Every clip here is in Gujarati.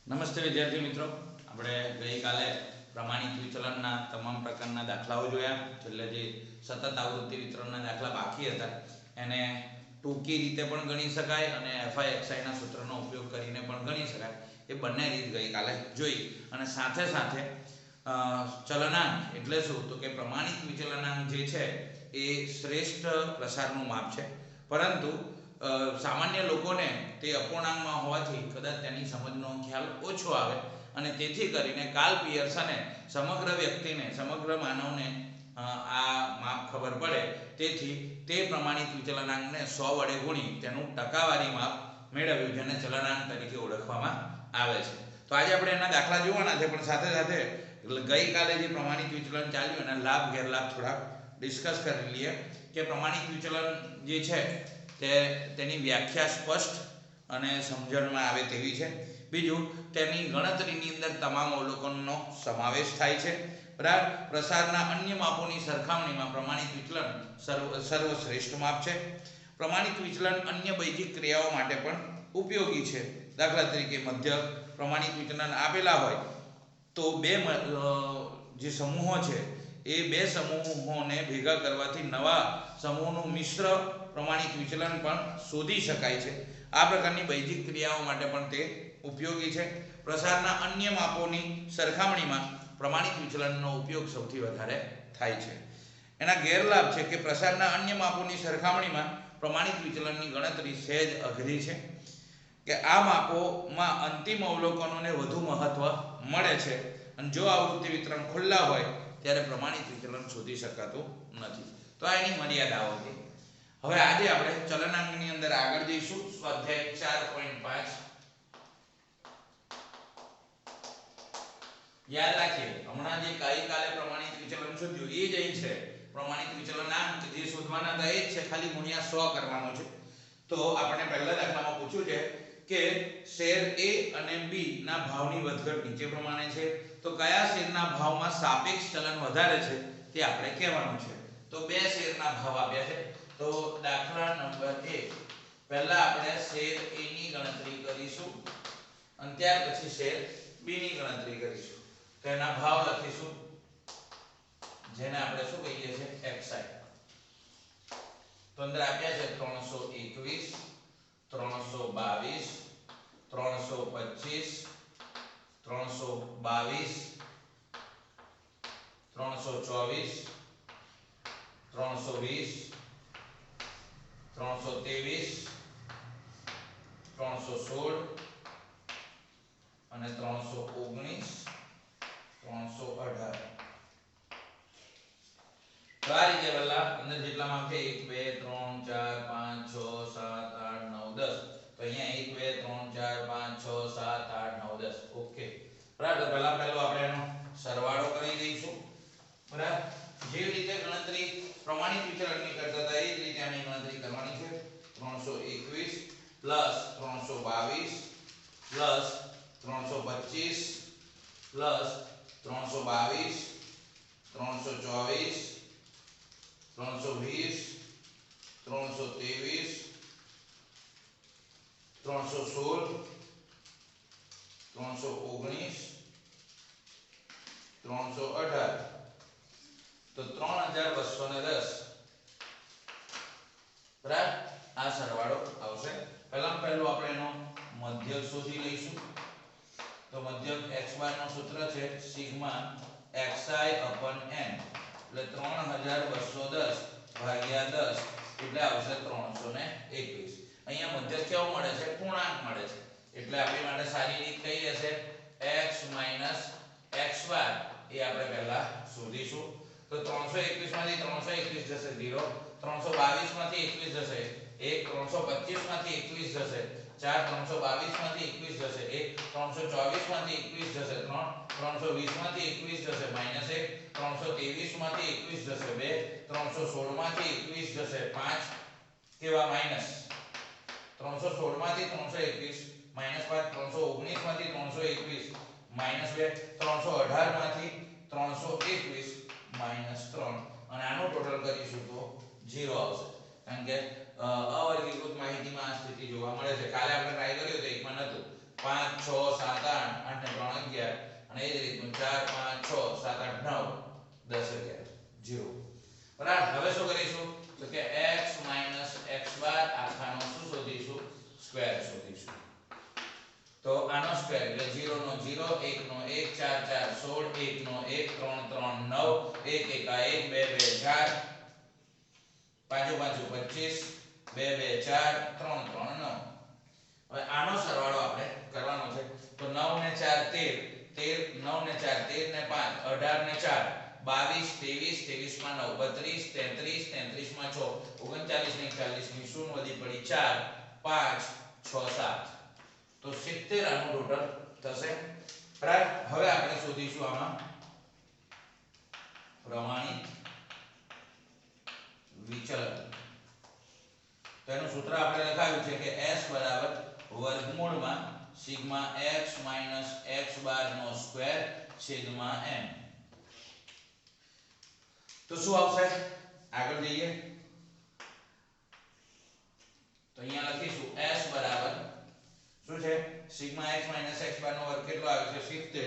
નમસ્તે વિદ્યાર્થી મિત્રો, આપણે ગઈકાલે પ્રમાણિત વિચલનના તમામ પ્રકારના દાખલાઓ જોયા. એટલે જે સતત આવૃત્તિ વિતરણના દાખલા બાકી હતા એને ટૂંકી રીતે પણ ગણી શકાય અને FI/XI ના સૂત્રનો ઉપયોગ કરીને પણ ગણી શકાય. એ બંને રીત ગઈકાલે જોઈ અને સાથે સાથે ચલનાંક એટલે શું તો કે પ્રમાણિત વિચલનાંક જે છે એ શ્રેષ્ઠ પ્રસારનું માપ છે, પરંતુ સામાન્ય લોકોને તે અપૂર્ણાંકમાં હોવાથી કદાચ તેની સમજનો ખ્યાલ ઓછો આવે અને તેથી કરીને કાર્લ પિયર્સને સમગ્ર વ્યક્તિને સમગ્ર માનવને આ માપ ખબર પડે, તેથી તે પ્રમાણિત વિચલનાંકને 100 વડે ગુણી તેનું ટકાવારી માપ મેળવ્યું, જેને ચલનાંક તરીકે ઓળખવામાં આવે છે. તો આજે આપણે એના દાખલા જોવાના છે, પણ સાથે સાથે ગઈકાલે જે પ્રમાણિત વિચલન ચાલ્યું એના લાભ ગેરલાભ થોડા ડિસ્કસ કરી લઈએ કે પ્રમાણિત વિચલન જે છે તેની વ્યાખ્યા સ્પષ્ટ અને સમજણમાં આવે તેવી છે. બીજું, તેની ગણતરીની અંદર તમામ અવલોકનનો સમાવેશ થાય છે. બરાબર. પ્રસારના અન્ય માપોની સરખામણીમાં પ્રમાણિત વિચલન સર્વશ્રેષ્ઠ માપ છે. પ્રમાણિત વિચલન અન્ય બૈજિક ક્રિયાઓ માટે પણ ઉપયોગી છે. દાખલા તરીકે મધ્યક પ્રમાણિત વિચલન આપેલા હોય તો બે જે સમૂહો છે એ બે સમૂહોને ભેગા કરવાથી નવા સમૂહનું મિશ્ર પ્રમાણિત વિચલન પણ શોધી શકાય છે. આ પ્રકારની બૈજિક ક્રિયાઓ માટે પણ તે ઉપયોગી છે. પ્રસારના અન્ય માપોની સરખામણીમાં પ્રમાણિત વિચલનનો ઉપયોગ સૌથી વધારે થાય છે. એના ગેરલાભ છે કે પ્રસારના અન્ય માપોની સરખામણીમાં પ્રમાણિત વિચલનની ગણતરી સહેજ અઘરી છે, કે આ માપોમાં અંતિમ અવલોકનોને વધુ મહત્વ મળે છે અને જો આવૃત્તિ વિતરણ ખુલ્લા હોય ત્યારે પ્રમાણિત વિચલન શોધી શકાતું નથી. તો આ એની મર્યાદાઓ હતી. હવે આજે આપણે ચલનાંકની અંદર આગળ જઈશું. સ્વાધ્યાય 4.5 યાદ રાખીએ, હમણાં જે ગઈકાલે પ્રમાણિત વિચલન શોધ્યું એ જ અહીં છે. પ્રમાણિત વિચલનાંક જે શોધવાના હતા એ જ છે, ખાલી ગુણ્યા 100 કરવાનો છે. તો આપણે પહેલા દાખલામાં પૂછ્યું છે કે શેર A અને B ના ભાવની વધઘટ નીચે પ્રમાણે છે, તો કયા શેરના ભાવમાં સાપેક્ષ ચલન વધારે છે તે આપણે કહેવાનું છે. તો બે શેરના ભાવ આપ્યા છે. તો દાખલા નંબર 1, પહેલા આપણે શેર A ની ગણતરી કરીશું અને ત્યાર પછી શેર B ની ગણતરી કરીશું. તો એના ભાવ લખીશું, જેને આપણે શું કહીએ છીએ XI. તો અંદર આપ્યા છે 321, 322, 325, 322, 324, 320, 323, 316 અને 319, 318. તો આ રીતે પહેલા અંદર જેટલા માપ છે 1 2 3 4 5 6 7 8 9 10. તો અહીંયા 1 2 3 4 5 6 7 8 9 10. ઓકે. બરાબર. પહેલો આપણે એનો સરવાળો કરી દઈશું. બરાબર. જે રીતે ગણતરી પ્રમાણિત વિચલનની કરતા હતા એ જ રીતે આની ગણતરી કરવાની છે. 321 પ્લસ 322 પ્લસ 325 પ્લસ 322 324 320 323 316 319 318. તો 3210. બરાબર. આ સરવાળો આવશે. પહેલું આપણે એનો મધ્યક શોધી લઈશું. તો મધ્યક x બાર નું સૂત્ર છે સિગ્મા xi/n, એટલે 3210 ભાગ્યા 10 એટલે આવશે 321. અહીંયા મધ્યક કેવો મળે છે? પૂર્ણાંક મળે છે. એટલે આપણી માટે સારી રીત કઈ હશે? x - x બાર એ આપણે પહેલા શોધીશું. તો 321 માંથી 321 જશે 0, 322 માંથી 21 જશે 1, 325 માંથી 21 જશે 4, 322 માંથી 21 જશે 1, 324 માંથી 21 જશે 3, 320 માંથી 21 જશે -1, 323 માંથી 21 જશે 2, 316 માંથી 21 જશે 5, કેવા માઈનસ 316 માંથી 321 -5, 319 માંથી 321 -2, 318 માંથી 321 -3, અને આનું ટોટલ કરીશું તો 0 આવશે. કારણ કે અવર્ગીકૃત માહિતીમાં આ સ્થિતિ જોવા મળે છે. કાલે આપણે ટ્રાય કર્યો તો એકમાં નતું. 5 6 7 8 0 બરાબર. હવે શું કરીશું તો કે x - x બાર આખાનો શું શોધીશું સ્ક્વેર શોધીશું. તો આનો સ્ક્વેર એટલે 0 નો 0 1 નો 1 4 4 16 1 નો 1 3 3 9 1 1 1 2 2 4 પાંચો પાંચો 25 2 2 4 3 3 9. હવે આનો સરવાળો આપણે કરવાનો છે. તો 9 ને 4 13 9 ને 4 13 ને 5 18 ને 4 22 23 23 માં 9 32 33 33 માં 6 39 ને 40 ની શૂન્ય વધી પડી 4 5 6 7 તો 70 આનું ટોટલ થશે. બરાબર. હવે આપણે શોધીશું આમાં પ્રમાણિત વિચલન. તો એનું સૂત્ર આપણે લખાવ્યું છે કે s બરાબર વર્ગમૂળમાં સિગ્મા x માઈનસ x બાર નો સ્ક્વેર છેદમાં m. તો શું આવશે આગળ જઈએ તો અહીંયા લખીશું s બરાબર શું છે સિગ્મા x માઈનસ x બાર નો વર્ગ કેટલો આવે છે 70.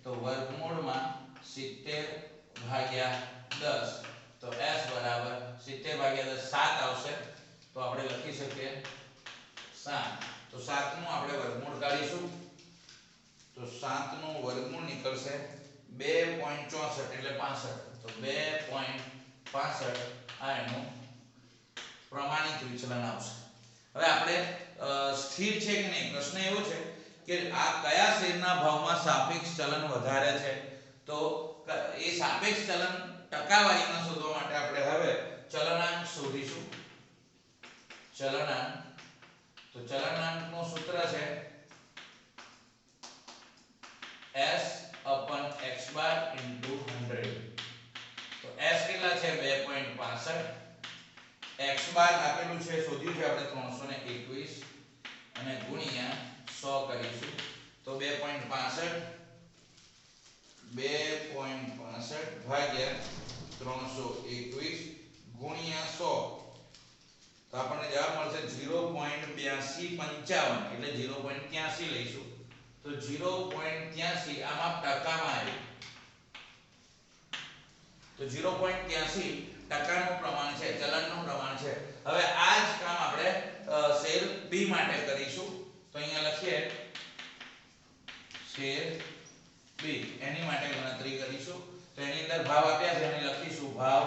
તો વર્ગમૂળમાં 70 ભાગ્યા 10 તો s બરાબર 70 ભાગ્યા 10 7 આવશે. તો આપણે લખી શકીએ 7. તો 7 નું આપણે વર્ગમૂળ કાઢીશું તો 7 નું વર્ગમૂળ નીકળશે 2.64 એટલે 65. તો 2.65 આ એનું પ્રમાણિત વિચલન આવશે. હવે આપણે સ્થિર છે કે નહીં પ્રશ્ન એવો છે કે આ કયા શેરના ભાવમાં સાપેક્ષ ચલન વધારે છે. તો એ સાપેક્ષ ચલન ટકાવારીમાં શોધવા માટે આપણે હવે ચલનાંક શોધીશું. ચલનાંક તો ચલનાંકનું સૂત્ર છે s upon x bar into 100. તો s કેટલા છે 2.65. x બાર આપેલું છે શોધ્યું છે આપણે 321 અને ગુણ્યા 100 કરીશું. તો 2.65 ભાગ્યા 321 ગુણ્યા 100 તો આપણને જવાબ મળશે 0.8255 એટલે 0.83 લઈશું. તો 0.83 આમાં ટકામાં આવ્યું. તો 0.83 ટકાનું પ્રમાણ છે ચલનનું પ્રમાણ છે. હવે આ જ કામ આપણે શેર B માટે કરીશું. તો અહીંયા લખીએ શેર B એની માટે ગણતરી કરીશું. તો એની અંદર ભાવ આપ્યા છે એને લખીશું ભાવ.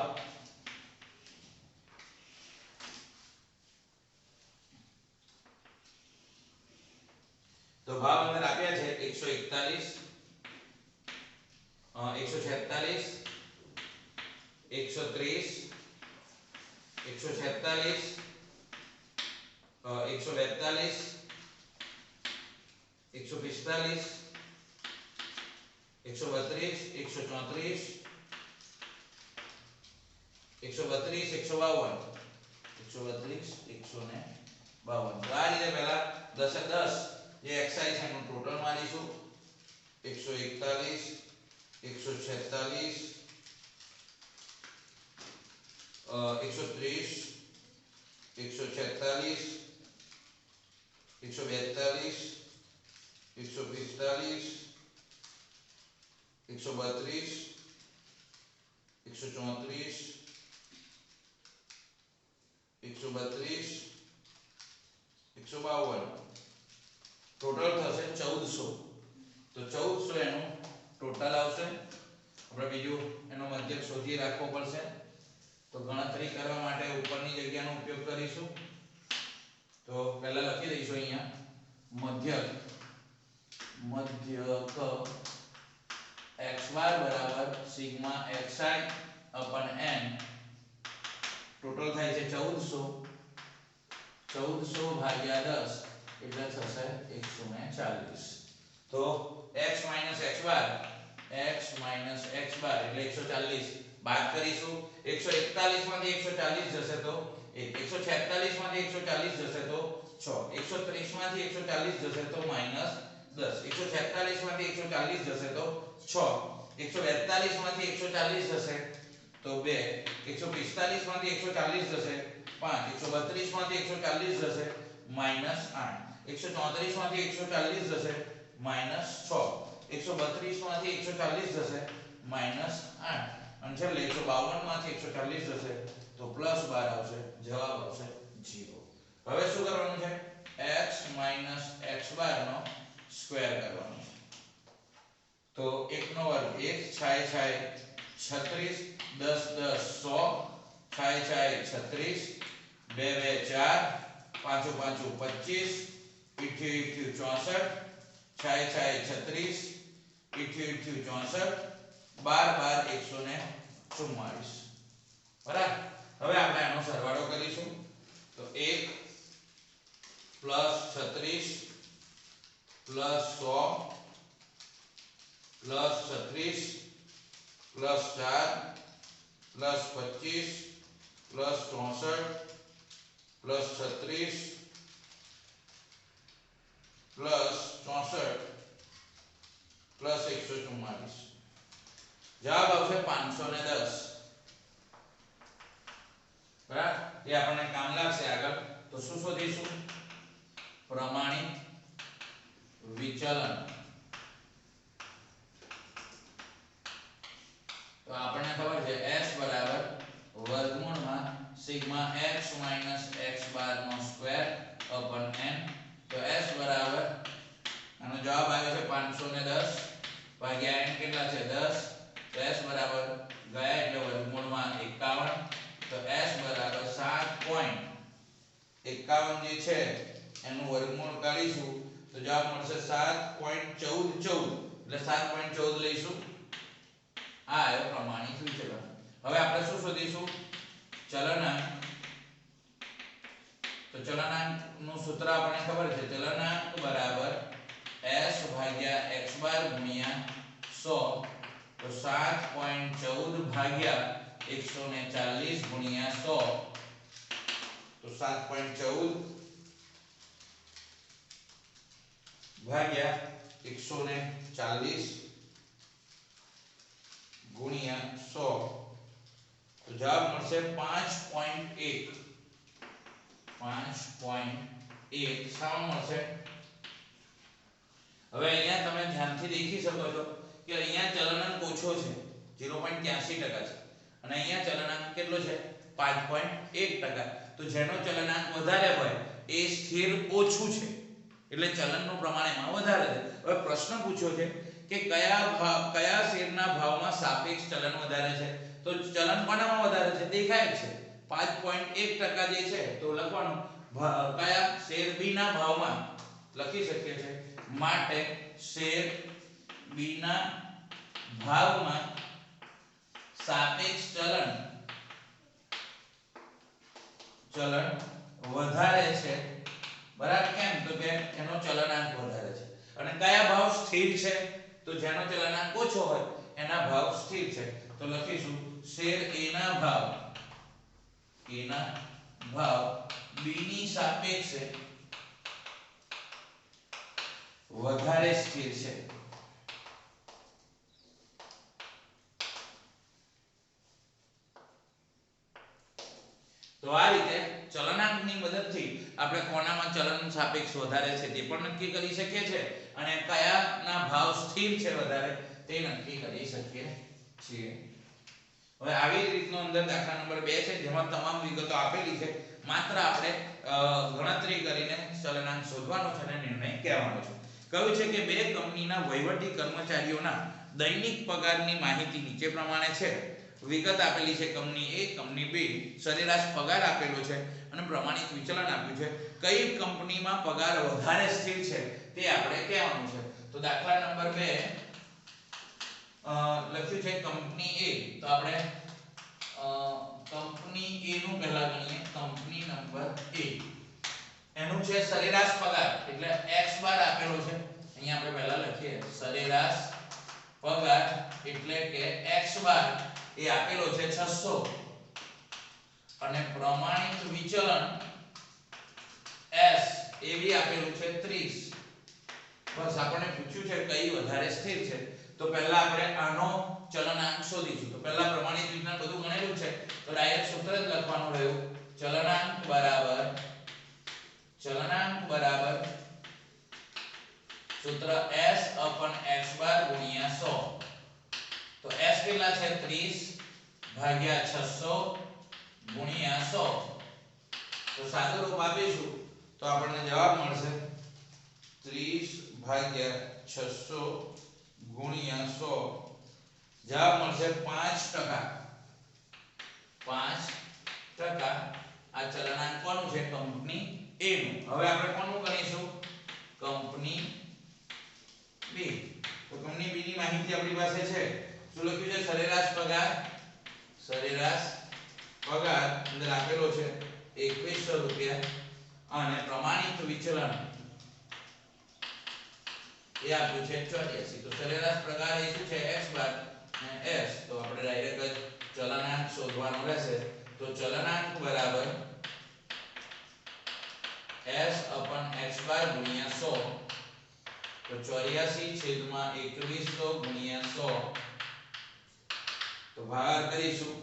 તો ભાવ અંદર આપ્યા છે 141 146 130 146 142 145 132 134 132 152 તો આ રીતે પહેલા 10 જે xi છે એનું ટોટલ મારીશું 141 146 130 146 142 145 132 134 132 152 ટોટલ થશે 1400. તો 1400 એનું ટોટલ આવશે. આપણે બીજું એનો મધ્યક શોધી રાખવો પડશે. તો ગણતરી કરવા માટે ઉપરની જગ્યાનો ઉપયોગ કરીશું. તો પહેલા લખી દઈશું અહીંયા મધ્યક x બાર બરાબર sigma xi upon n total થાય છે 1400 ભાગ્યા 10 એટલે થશે 140. તો x માઈનસ x બાર એટલે 140 બાદ કરીશું. 141 માંથી 140 જશે તો 146 માંથી 140 જશે તો 6 130 માંથી 140 જશે તો -10 146 માંથી 140 જશે તો 6 142 માંથી 140 જશે તો 2 145 માંથી 140 જશે 5 132 માંથી 140 જશે -8 134 માંથી 140 જશે -6 132 માંથી 140 જશે -8 અને છેલ્લે 152 માંથી 140 જશે તો +12 આવશે, જવાબ આવશે 0. હવે શું કરવાનું છે? x - x બાર નો સ્ક્વેર કરવાનો છે. તો 1 નો વર્ગ 1 છાય 36 10 10 100 છાય 36 2 2 4 5 5 25 ઈઠ્યું ઈઠ્યું 64 છાય 36 ઈઠ્યું ઈઠ્યું 64 12 144. બરાબર. હવે આપણે આનો સરવાળો કરીશું. તો 1 + 36 + 100 + 36 + 4 + 25 + 64 + 36 + 64 + 144. જવાબ આવશે 510. બરાબર. એ આપણને કામ લાગશે આગળ. તો શું શોધીશું? પ્રમાણિત વિચલન. તો આપણને ખબર છે s બરાબર વર્ગમૂળમાં સિગ્મા x - x બાર નો સ્ક્વેર અપન n. તો s બરાબર આનો જવાબ આવ્યો છે 510 ભાગ્યા n કેટલા છે 10. તો s બરાબર ગયા એટલે વર્ગમૂળમાં 51. તો s બરાબર 7.51 જે છે એનું વર્ગમૂળ કાઢીશું તો જવાબ મળશે 7.1414. એટલે 7.14 લઈશું. આ આવ્યો પ્રમાણિત વિચલન. હવે આપણે શું શોધીશું? ચલનાંક. તો ચલનાંકનું સૂત્ર આપણને ખબર છે. ચલનાંક બરાબર s ભાગ્યા x બાર ગુણ્યા 100. તો 7.14 ભાગ્યા 140 ગુણ્યા 100. તો 7.14 ભાગ્યા 140 ગુણ્યા 100. તો જવાબ મળશે 5.1. 5.1 સાવ મળશે. હવે અહીંયા તમે ધ્યાનથી દેખી શકો છો કે અહીંયા ચલનાંક ઓછો છે 0.83% છે અને અહીંયા ચલનાંક કેટલો છે 5.1%. તો જેનો ચલનાંક વધારે હોય એ સ્થિર ઓછું છે એટલે ચલનનું પ્રમાણ એમાં વધારે છે. હવે પ્રશ્ન પૂછ્યો છે કે કયા શેરના ભાવમાં સાપેક્ષ ચલન વધારે છે? તો ચલન કોનામાં વધારે છે દેખાય છે 5.1% જે છે. તો લખવાનું કયા શેર બી ના ભાવમાં લખી શકીએ છે. માટે શેર બી ના ભાવમાં સાપેક્ષ ચલન વધારે છે. બરાબર. કેમ? તો કે એનો ચલનાંક વધારે છે. અને કયા ભાવ સ્થિર છે? તો જેનો ચલનાંક ઓછો હોય એના ભાવ સ્થિર છે. તો લખીશું શેર A ના ભાવ B ની સાપેક્ષે વધારે સ્થિર છે. તો આ રીતે ચલનાંકની મદદથી આપણે કોનામાં ચલન સાપેક્ષ વધારે છે તે પણ નક્કી કરી શકીએ છીએ અને કયાના ભાવ સ્થિર છે વધારે તે નક્કી કરી શકીએ છીએ. હવે આવી રીતનો અંદર દાખલા નંબર 2 છે જેમાં તમામ વિગતો આપેલી છે. માત્ર આપણે ગણતરી કરીને ચલનાંક શોધવાનો છે અને નિર્ણય કહેવાનો છે. કહ્યું છે કે બે કંપનીના વહીવટી કર્મચારીઓના દૈનિક પગારની માહિતી નીચે પ્રમાણે છે. વિગત આપેલી છે કંપની A કંપની B. સરેરાશ પગાર આપેલો છે અને પ્રમાણિત વિચલન આપ્યું છે. કઈ કંપનીમાં પગાર વધારે સ્થિર છે તે આપણે કહેવાનું છે. તો દાખલા નંબર 2 લખ્યું છે કંપની A. તો આપણે કંપની A નું પહેલા ગણીએ. કંપની નંબર A એનું છે સરેરાશ પગાર એટલે x બાર આપેલો છે. અહીંયા આપણે પહેલા લખીએ સરેરાશ પગાર એટલે કે x બાર એ આપેલો છે 600 અને પ્રમાણિત વિચલન s એ બી આપેલું છે 30. બસ આપણને પૂછ્યું છે કઈ વધારે સ્થિર છે. તો પહેલા આપણે આનો ચલનાંક શોધીશું. તો પહેલા પ્રમાણિત વિચલન બધું ગણેલું છે તો ડાયરેક્ટ સૂત્ર જ લખવાનું રહ્યું. ચલનાંક બરાબર સૂત્ર s / x બાર ગુણ્યા 100. તો s કેટલા છે 30 ભાગ્યા 600 ગુણ્યા 100. તો સાદું રૂપ આપીશું તો આપણને જવાબ મળશે 30 ભાગ્યા 600 ગુણ્યા 100. જવાબ મળશે 5%. 5%. આ ચલનાંક કોનું છે? કંપની A નું. હવે આપણે કોનું ગણીશું? Company B. તો કંપની B ની માહિતી આપણી પાસે છે. શું લખ્યું છે? સરેરાશ પગાર. સરેરાશ પગાર અંદર આપેલો છે 2100 રૂપિયા અને પ્રમાણિત વિચલન એ આપ્યું છે 84. તો સરેરાશ પગાર એ શું છે? x બાર અને s. તો આપણે ડાયરેક્ટ જ ચલનાંક શોધવાનો રહેશે. તો ચલનાંક બરાબર s upon x બાર ગુણ્યા 100. તો 84 છેદમાં 2100 ગુણ્યા 100. તો ભાગાકાર કરીશું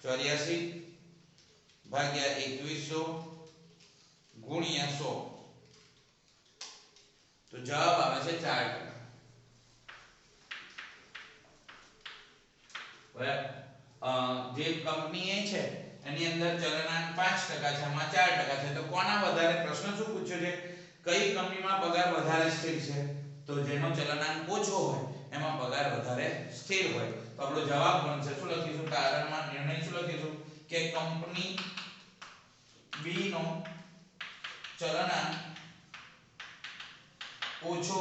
84 ભાગ્યા 2100 ગુણ્યા 100. તો જવાબ આવે છે 4%. જે કંપની એ છે એની અંદર ચલનાંક 5% છે, આમાં 4% છે. તો કોના વધારે? પ્રશ્ન શું પૂછ્યો છે? કઈ કંપનીમાં પગાર વધારે સ્થિર છે? તો જેનો ચલનાંક ઓછો હોય એમાં પગાર વધારે સ્થિર હોય. તો આપણો જવાબ બનશે, શું લખીશું? તારણમાં નિર્ણય શું લખીશું? કે કંપની B નો ચલનાંક ઓછો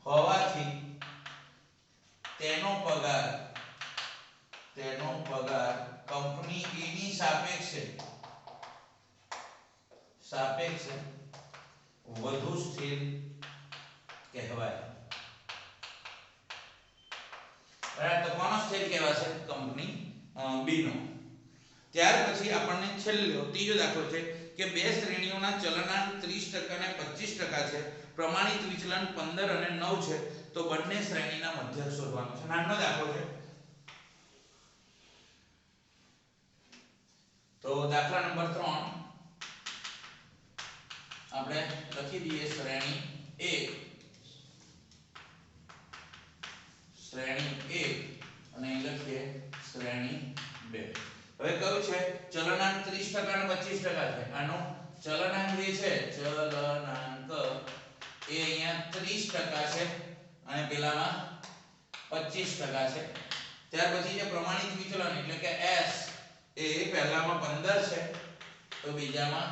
હોવાથી તેનો પગાર કંપની A ની સાપેક્ષે વધુ સ્થિર કહેવાય. બરાબર. તો કોનો સ્થિર કહેવાશે? કંપની B નો. ત્યાર પછી આપણને છેલ્લો ત્રીજો દાખલો છે કે બે શ્રેણીઓના ચલનાંક 30% અને 25% છે. પ્રમાણિત વિચલન 15 અને 9 છે. તો બંને શ્રેણીના મધ્યક શોધવાનો છે. નાનો દાખલો છે. તો દાખલા નંબર 3 આપણે લખી દઈએ શ્રેણી 1 અને અહીં લખીએ શ્રેણી 2. હવે કયું છે? ચલનાંક 30% અને 25% છે. આનો ચલનાંક જે છે ચલનાંક એ અહીંયા 30% છે અને પેલામાં 25% છે. ત્યાર પછી જે પ્રમાણિત વિચલન એટલે કે s એ પહેલામાં 15 છે તો બીજામાં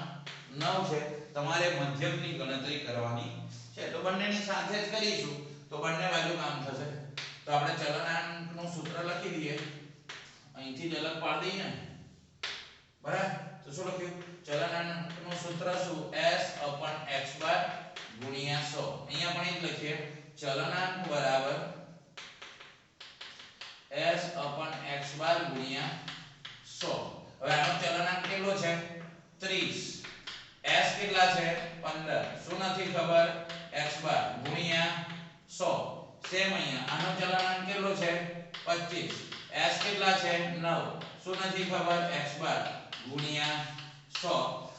9 છે. તમારે મધ્યકની ગણતરી કરવાની છે. તો બંનેની સાથે જ કરીશું તો બંને બાજુ કામ થશે. તો આપણે ચલનાંકનું સૂત્ર લખી દઈએ. અહીંથી જ અલગ પાડી દઈએ ને. બરાબર. તો શું લખ્યું? ચલનાંકનું સૂત્ર શું? s upon x બાર ગુણ્યા 100. અહીંયા પણ એ જ લખીએ. ચલનાંક બરાબર s upon x બાર ગુણ્યા 100. હવે આનો ચલનાંક કેટલો છે? 30. s કેટલા છે? 15. શું નથી ખબર? x બાર ગુણ્યા 100. સેમ અહીંયા આનો ચલનાંક કેટલો છે? 25. s કેટલા છે? 9. શું નથી ખબર? x બાર ગુણ્યા 100.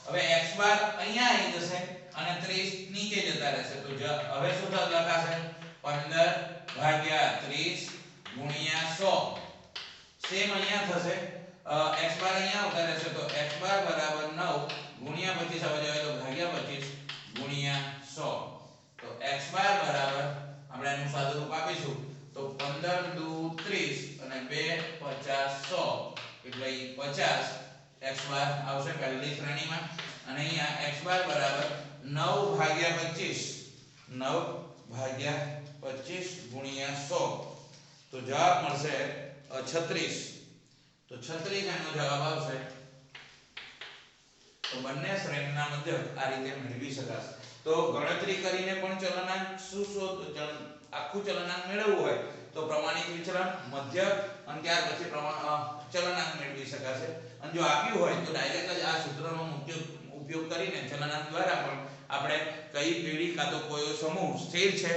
હવે x બાર અહીંયા આવી જશે અને 30 નીચે જતા રહેશે. તો હવે શું લખાશે? 15 ભાગ્યા 30 ગુણ્યા 100. સેમ અહીંયા થશે. x બાર અહીંયા આવતા રહેશે તો x બાર બરાબર 9 ગુણ્યા 25 આવે જાય તો ભાગ્યા 25 ગુણ્યા 100. તો x બાર બરાબર આપણે એનું સાદું રૂપ આપીશું તો 15 દુ 30 અને 2 50 100 એટલે 50 x બાર આવશે પહેલી શ્રેણીમાં. અને અહીંયા x બાર બરાબર 9 ભાગ્યા 25 ગુણ્યા 100. તો જવાબ મળશે 36. તો 36 એનો જવાબ આવશે. તો બંને શ્રેણીના મધ્યક આ રીતે મેળવી શકાશે. તો ગણતરી કરીને પણ ચલનાંક આખું ચલનાંક મેળવવું હોય તો પ્રમાણિત વિચલન, મધ્યક અને ત્યાર પછી ચલનાંક મેળવી શકાશે. અને જો આપ્યું હોય તો ડાયરેક્ટ જ આ સૂત્રનો ઉપયોગ કરીને ચલનાંક દ્વારા પણ આપણે કઈ પેઢી કાં તો કોઈ સમૂહ સ્થિર છે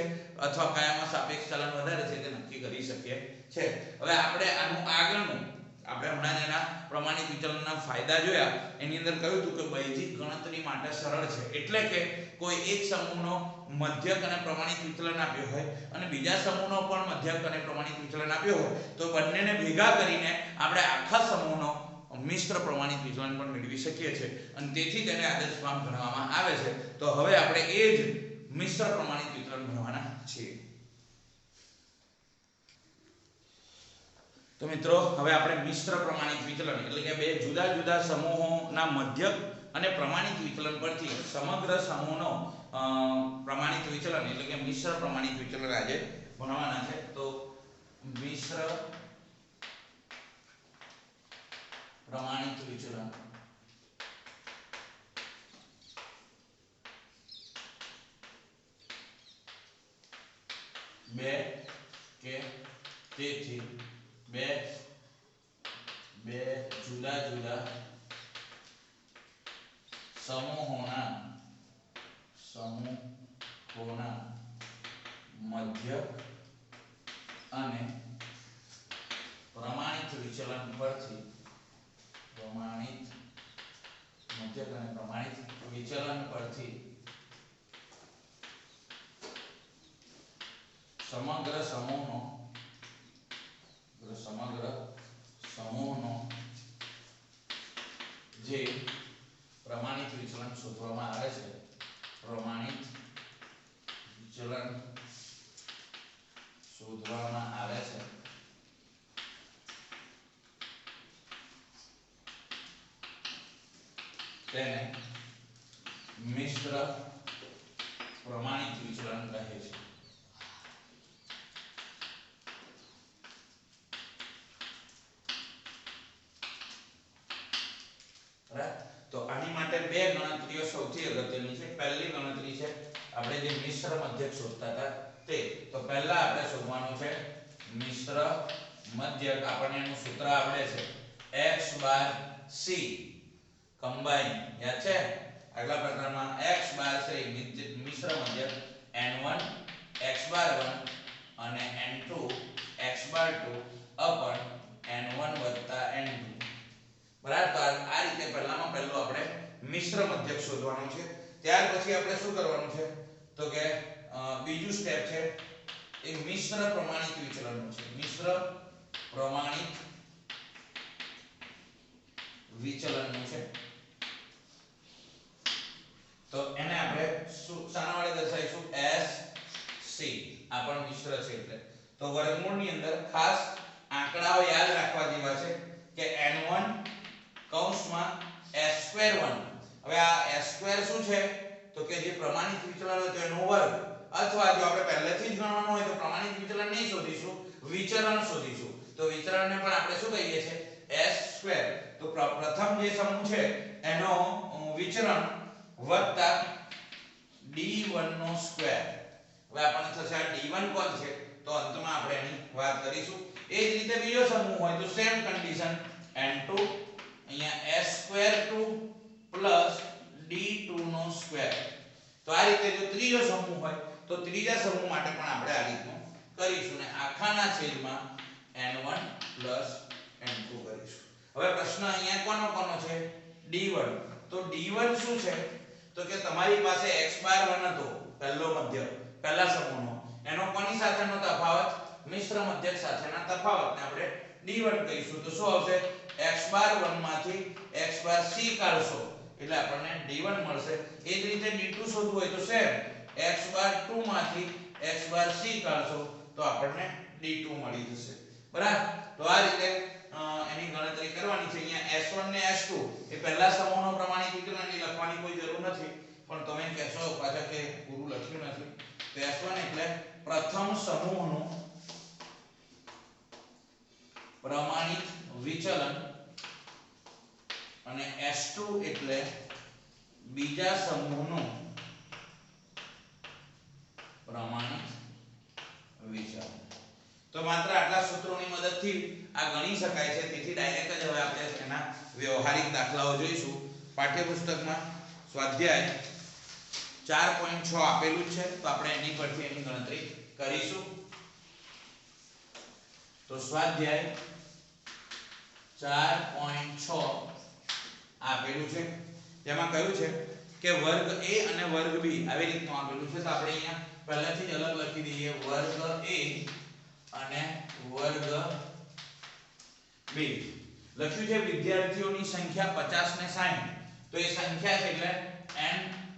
અથવા કયામાં સાપેક્ષ ચલન વધારે છે તે નક્કી કરી શકીએ છે. હવે આપણે આનું આગળનું આપણે હમણાં જ એના પ્રમાણિત વિચલનના ફાયદા જોયા. એની અંદર કહ્યું હતું કે બેઝિક ગણતરી માટે સરળ છે. એટલે કે કોઈ એક સમૂહનો મધ્યક અને પ્રમાણિત વિચલન આપ્યો હોય અને બીજા સમૂહનો પણ મધ્યક અને પ્રમાણિત વિચલન આપ્યો હોય તો બંનેને ભેગા કરીને આપણે આખા સમૂહનો મિશ્ર પ્રમાણિત વિચલન પણ મેળવી શકીએ છીએ અને તેથી તેને આદર્શ માપ ગણવામાં આવે છે. તો હવે આપણે એ જ મિશ્ર પ્રમાણિત વિચલન ગણવાના છીએ. તો મિત્રો હવે આપણે મિશ્ર પ્રમાણિત વિચલન એટલે કે બે જુદા જુદા સમૂહોના મધ્યક અને પ્રમાણિત વિચલન પરથી સમગ્ર સમૂહનો પ્રમાણિત વિચલન એટલે કે મિશ્ર પ્રમાણિત વિચલન આજે ભણવાના છે. તો મિશ્ર પ્રમાણિત વિચલન બે કે તેથી બે જુદા જુદા સમૂહોના મધ્યક અને પ્રમાણિત વિચલન પરથી સમગ્ર સમૂહનો જે પ્રમાણિત વિચલન શોધવામાં આવે છે તેને મિશ્ર પ્રમાણિત વિચલન કહે છે. તો આની માટે બે ગણતરીઓ સૌથી અગત્યની છે. પહેલી ગણતરી છે આપણે જે મિશ્ર મધ્યક શોધતા હતા તે. તો પહેલા આપણે શોધવાનું છે મિશ્ર મધ્યક. આપણને એનું સૂત્ર આવડે છે x બાર c કમ્બાઈન. યાદ છે? આગલા પ્રકરણમાં x બાર c મિશ્ર મધ્યક n1 x બાર 1 અને n2 x બાર 2 અપન n1 n2. બરાબર. આ રીતે પહેલામાં પહેલું આપણે મિશ્ર મધ્યક શોધવાનું છે. ત્યાર પછી આપણે શું કરવાનું છે તો કે બીજું સ્ટેપ છે એ મિશ્ર પ્રમાણિત વિચલનનું છે. મિશ્ર પ્રમાણિત વિચલનનું છે. તો એને આપણે શાના વડે દર્શાવીશું? SC. આ પણ મિશ્ર છે એટલે. તો વર્ગમૂળની અંદર ખાસ આંકડાઓ યાદ રાખવા જેવા છે કે n1 કૌંસમાં s²1. હવે આ s² શું છે તો કે જે પ્રમાણિત વિચલન હોય તો એનો વર્ગ, અથવા જો આપણે પહેલેથી જ ગણવાનું હોય તો પ્રમાણિત વિચલન નહીં શોધીશું, વિચરણ શોધીશું. તો વિચરણને પણ આપણે શું કહીએ છીએ? s². તો પ્રથમ જે સમૂહ છે એનો વિચરણ વત્તા d1 નો સ્ક્વેર. હવે આપણને થશે આ d1 કોણ છે તો અંતમાં આપણે એની વાત કરીશું. એ જ રીતે બીજો સમૂહ હોય તો સેમ કન્ડિશન n2 અહીંયા s²2 d2 નો સ્ક્વેર. તો આ રીતે જો ત્રીજો સમૂહ હોય તો ત્રીજા સમૂહ માટે પણ આપણે આ રીતનું કરીશું ને આખાના છેદમાં n1 n2 કરીશું. હવે પ્રશ્ન અહીંયા કોનો છે? d1. તો d1 શું છે તો કે તમારી પાસે x બાર 1 હતો પહેલો મધ્યક પહેલા સમૂહનો, એનો કોની સાથેનો તફાવત? મિશ્ર મધ્યક સાથેના તફાવતને આપણે d1 કહીશું. તો શું આવશે? x બાર 1 માંથી x બાર c કાઢશો એટલે આપણને d1 મળશે. એ જ રીતે d2 શોધવું હોય તો સેમ x બાર 2 માંથી x બાર c કાઢશો તો આપણને d2 મળી જશે. બરાબર. તો આ રીતે એની ગણતરી કરવાની છે. અહીંયા s1 ને s2 એ પહેલા સમૂહનો પ્રમાણિત વિચલન લખવાની કોઈ જરૂર નથી, પણ તમે કહેશો પાછા કે પૂરું લખ્યું નથી. તો s1 એટલે પ્રથમ સમૂહનું પ્રમાણિત વિચલન અને s2 એટલે બીજા સમૂહનું પ્રમાણિત વિચલન. તો માત્ર આટલા સૂત્રોની મદદથી આ ગણી શકાય છે. તેથી ડાયરેક્ટ જ હવે આપણે એના વ્યવહારિક દાખલાઓ જોઈશું. પાઠ્યપુસ્તકમાં સ્વાધ્યાય 4.6 આપેલું છે તો આપણે એની પરથી એની ગણતરી કરીશું. તો સ્વાધ્યાય 4.6 આપેલું છે, જેમાં કહ્યું છે કે વર્ગ a અને વર્ગ b આવી રીતનું આપેલું છે. તો આપણે અહીંયા પહેલાથી જ અલગ લખી દઈએ, વર્ગ a અને વર્ગ b. લખ્યું છે વિદ્યાર્થીઓની સંખ્યા 50 ને 60. તો એ સંખ્યા છે એટલે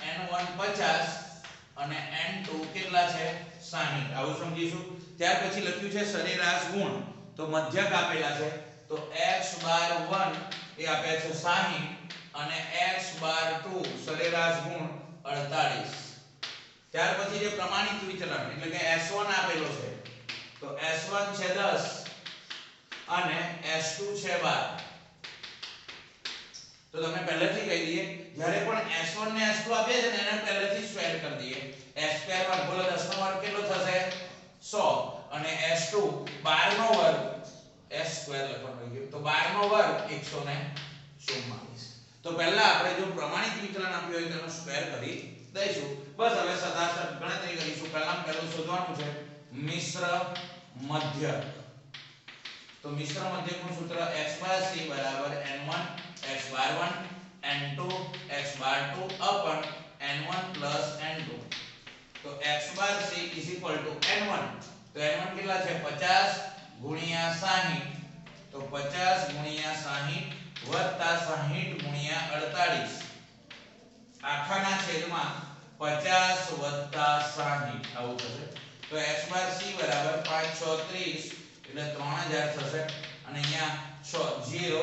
n1 50 અને n2 કેટલા છે 60. આવું સમજીશું. ત્યાર પછી લખ્યું છે સરેરાશ ગુણ. તો મધ્યક આપેલા છે. તો x બાર 1 એ આપ્યા છે 60 અને x બાર 2 સરેરાશ ગુણ 48. ત્યાર પછી જે પ્રમાણિત વિચલન એટલે કે s1 આપેલો છે. તો s1 છે 10 અને s2 છે 12. તો તમને પહેલેથી કહી દઈએ, જ્યારે પણ s1 ને s2 આપે છે ને એને પહેલેથી સ્ક્વેર કરી દઈએ. s2 વર્ગ બોલો 10 નો વર્ગ કેટલો થશે 100 અને s2 12 નો વર્ગ s સ્ક્વેર લખવાનું રહ્યું. તો 12 નો વર્ગ 144. તો પહેલા આપણે જો પ્રમાણિત વિચલન આપ્યું હોય તેનો સ્ક્વેર કરી દઈશું. બસ હવે સદાસર ગણતરી કરીશું. પહેલું શોધવાનું છે મિશ્ર મધ્યક. તો મિશ્ર મધ્યકનું સૂત્ર x બાર c બરાબર n1 x બાર 1 n2 x બાર 2 upon n1 plus n2. તો x બાર c n1. તો n1 કેટલા છે 50 ગુણ્યા 60. તો 50 ગુણ્યા 60 વત્તા 60 ગુણ્યા 48 આખાના છેદમાં 50 વત્તા 60 આવું થશે. તો x બાર c બરાબર 5 6 30 એટલે 3000 થશે. અને અહીંયા 6 0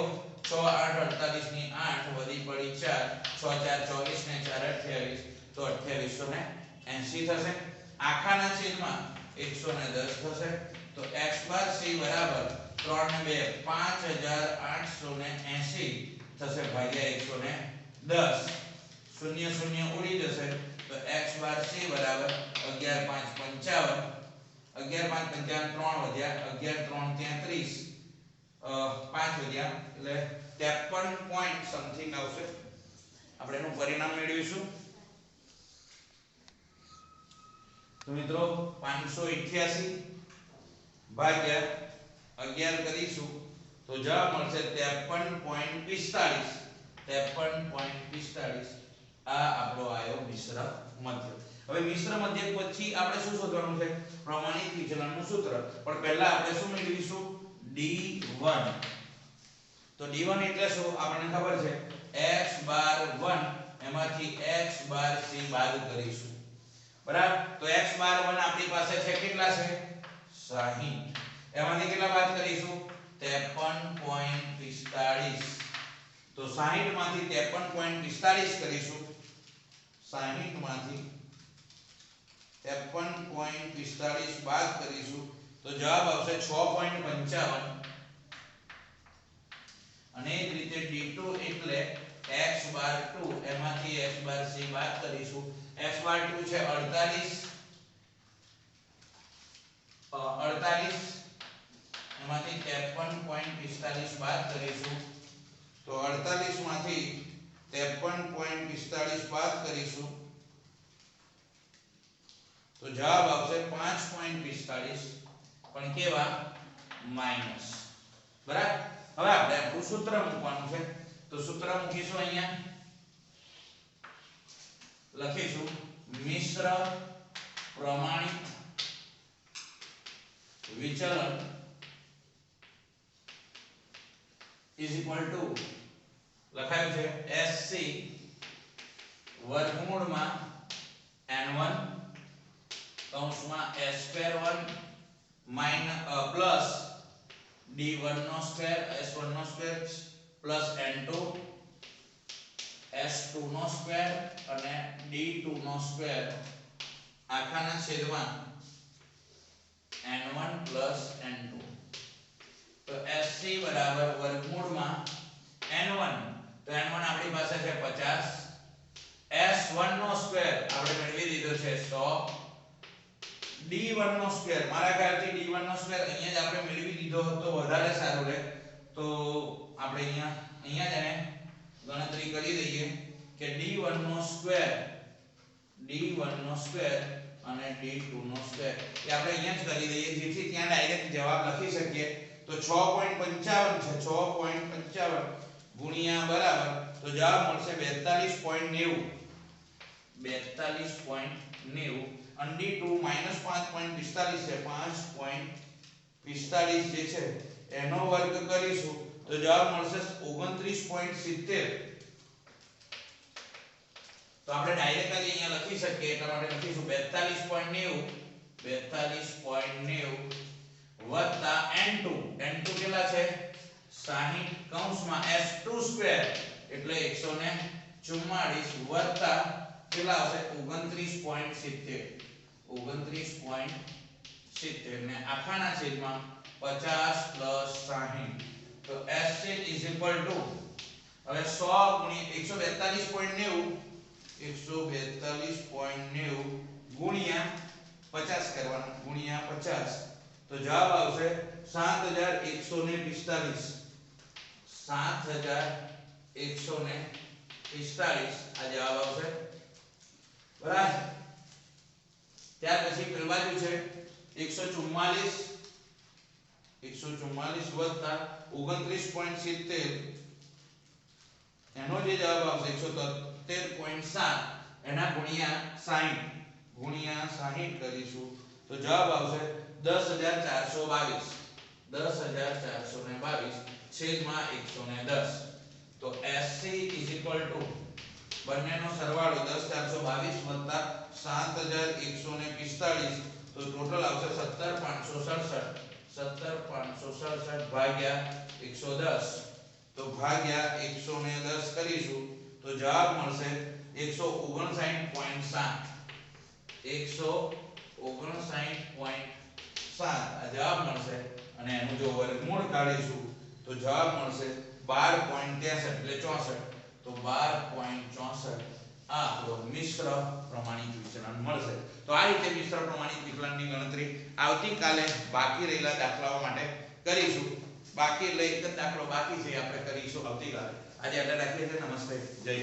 6 8 48 ની 8 વધી પડી 4 6 4 24 ને 4 28 તો 2880 થશે. આખાના છેદમાં 110 થશે. તો x બાર c બરાબર 3 ને 2 5880 થશે ભાગ્યા 110. 0 0 ઉડી જશે. તો x બાર c બરાબર 11 5 55 11 5 55 3 વધ્યા 11 3 33 5 વધ્યા એટલે 53 પોઈન્ટ સમથિંગ આવશે. આપણે એનું પરિણામ મેળવીશું. તો મિત્રો 588 ભાગ્યા 11 કરીશું તો જવાબ મળશે 53.45. 53.45 આ આપણો આયો મિશ્ર મધ્યક. હવે મિશ્ર મધ્યક પછી આપણે શું શોધવાનું છે પ્રમાણિત વિચલનનું સૂત્ર. પણ પહેલા આપણે શું મેળવીશું d1. તો d1 એટલે શું આપણને ખબર છે x બાર 1 એમાંથી x બાર c બાદ કરીશું. બરાબર. તો x બાર 1 આપણી પાસે છે કેટલા છે 60. એમાંથી કેટલા બાદ કરીશું 53.45. તો 60 માંથી 53.45 કરીશું. 60 માંથી 53.45 બાદ કરીશું તો જવાબ આવશે 6.55. અને એ જ રીતે d2 એટલે x બાર 2 એમાંથી x બાર c બાદ કરીશું. x બાર 2 છે 48 એમાંથી 53.45 બાદ કરીશું. તો 48 માંથી 53.45 બાદ કરીશું તો જવાબ આવશે 5.45 પણ કેવા માઈનસ. બરાબર. હવે આપણે આપણું સૂત્ર મૂકવાનું છે. તો સૂત્ર મૂકીશું અહીંયા લખીશું મિશ્ર પ્રમાણિત વિચલન is equal to લખાયું છે SC વર્ગમૂળમાં n1 કૌંસમાં s2 1 પ્લસ d1 નો સ્ક્વેર s1 નો સ્ક્વેર પ્લસ n2 s2 નો સ્ક્વેર અને d2 નો સ્ક્વેર આખાના છેદમાં n1 પ્લસ n2. તો SC બરાબર વર્ગમૂળમાં n1. તો n1 આપણી પાસે છે 50. s1 નો સ્ક્વેર આપણે મેળવી દીધો છે 100. d1 નો સ્ક્વેર મારા ખ્યાલથી d1 નો સ્ક્વેર અહીંયા જ આપણે મેળવી દીધો તો વધારે સારું રહે. તો આપણે અહીંયા જ એને ગણતરી કરી દઈએ કે d1 નો સ્ક્વેર અને d2 નો સ્ક્વેર એ આપણે અહીંયા જ કરી દઈએ જેથી ત્યાં ડાયરેક્ટ જવાબ લખી શકીએ તો 6.55 છે 6.55 ગુણ્યા બરાબર તો જવાબ મળશે 42.90 42.90 અંડી 2 -5.45 છે 5.45 જે છે એનો વર્ગ કરીશું તો જવાબ મળશે 29.70 તો આપણે ડાયરેક્ટ જ અહીંયા લખી શકીએ એટલા માટે લખીશું 42.90 વત્તા n2 કેટલા છે 60 કૌંસમાં s2 સ્ક્વેર એટલે 144 વત્તા કેટલા આવશે 29.70 ને આખાના છેદમાં 50 + 60 તો s ઇઝ ઇક્વલ ટુ હવે 142.90 ગુણ્યા 50 કરવાના ગુણ્યા 50 તો જવાબ આવશે 7145 આ જવાબ આવશે બરાબર ત્યાર પછી પેલી બાજુ છે 144 વત્તા 29.70 એનો જે જવાબ આવશે 173.7 એના ગુણ્યા 60 કરીશું તો જવાબ આવશે 10422 છેદમાં 110 તો SC ઇઝ ઇક્વલ ટુ બંનેનો સરવાળો 10422 વત્તા 7145 તો ટોટલ આવશે 17567 ભાગ્યા 110 તો ભાગ્યા 110 કરીશું તો જવાબ મળશે 159.7 આ જવાબ મળશે અને એનું જો વર્ગમૂળ કાઢીશું તો જવાબ મળશે 12.63 એટલે 64 તો 12.64 આ આપણો મિશ્ર પ્રમાણિત વિચલન મળશે તો આ રીતે મિશ્ર પ્રમાણિત વિચલનની ગણતરી આવતીકાલે બાકી રહેલા દાખલાઓ માટે કરીશું બાકી એટલે એક જ દાખલો બાકી છે આપણે કરીશું આવતીકાલે આજે આટલા રાખીએ છીએ નમસ્તે જય